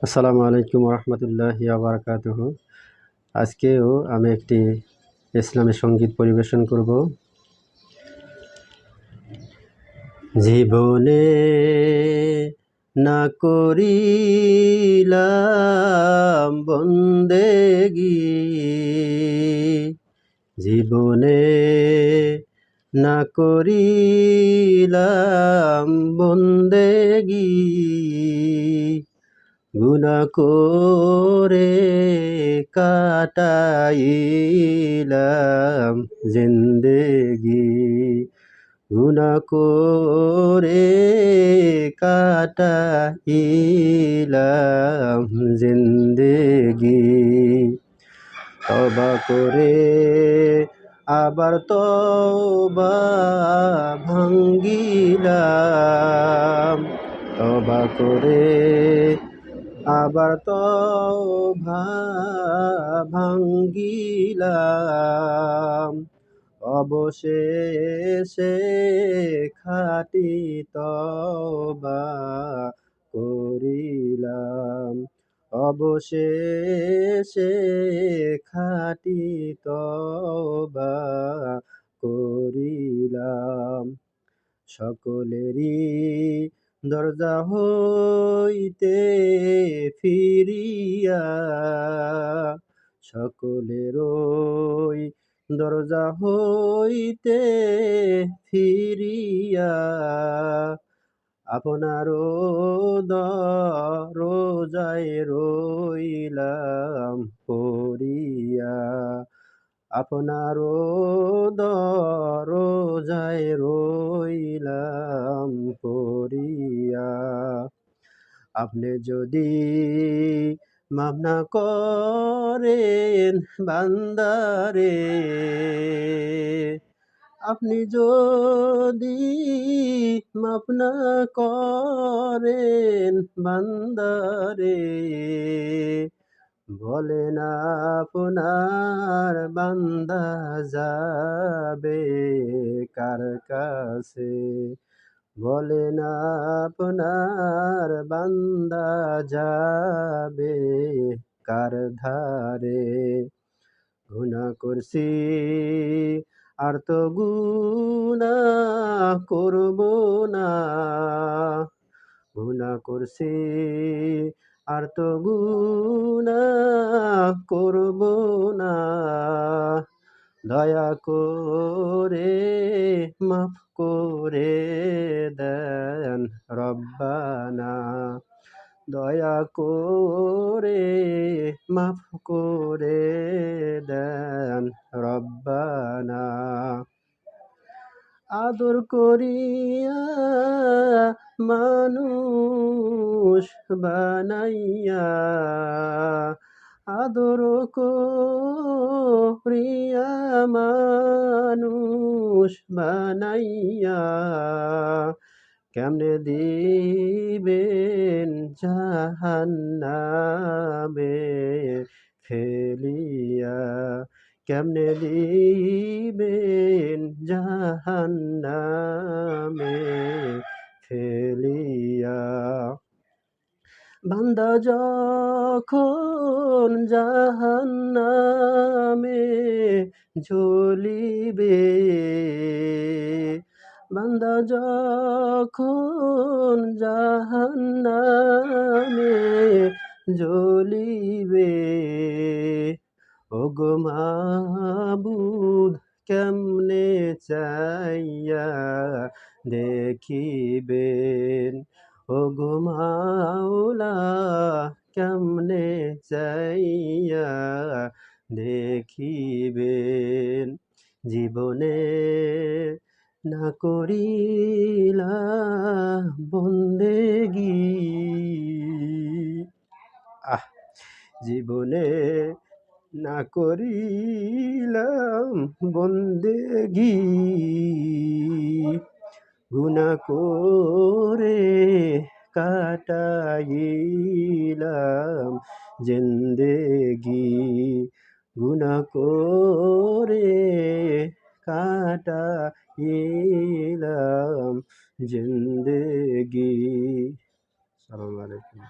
আসসালামু আলাইকুম রহমতুল্লাহি বারাকাতুহু। আজকেও আমি একটি ইসলামী সঙ্গীত পরিবেশন করব। জীবনে না করিলাম বন্দেগী, জীবনে না করিলাম বন্দেগী, গুনাহ করে কাটাইলাম জিন্দেগি, গুনাহ করে কাটাইলাম জিন্দেগি। তওবা করে আবার তওবা ভাঙ্গিলাম, তওবা করে আবার তওবা ভাঙ্গিলাম, অবশেষে খাঁটি তওবা করিলাম, অবশেষে খাঁটি তওবা করিলাম। সকলেরই দরজা হইতে ফিরিয়া, সকলেরই দরজা হইতে ফিরিয়া, আপনারও দরজায় রইলাম পড়িয়া, আপনারও দরজায় রইলাম পড়িয়া। আপনি যদি মাফ না করেন বান্দারে, আপনি যদি মাফ না করেন বান্দারে, বলেন আপনার বান্দা যাবে কার কাছে, বলেন আপনার বান্দা যাবে কার ধারে। গুনাহ করছি আর তো গুনাহ করব না, গুনাহ করছি আর তো গুনাহ করব না, দয়া করে মাফ করে দেন রব্বানা, দয়া করে মাফ করে দেন রব্বানা। আদর করিয়া মানুষ বানাইয়া, আদর করিয়া মানুষ বানাইয়া, কেমনে দিবেন জাহান্নামে ফেলিয়া, কেমনে দিবেন জাহান্নামে ফেলিয়া। বান্দা যখন জাহান্নামে ঝুলিবে, বান্দা যখন জাহান্নামে জ্বলিবে, ওগো মাবুদ কেমনে চাইয়া দেখিবেন, ওগো মাওলা কেমনে চাইয়া দেখিবেন। জীবনে না করিলাম বন্দেগী, জীবনে না করিলাম বন্দেগী, গুনাহ করে কাটাইলাম জিন্দেগি, গুনাহ করে কাটাইলাম জিন্দেগি। আসসালামু আলাইকুম।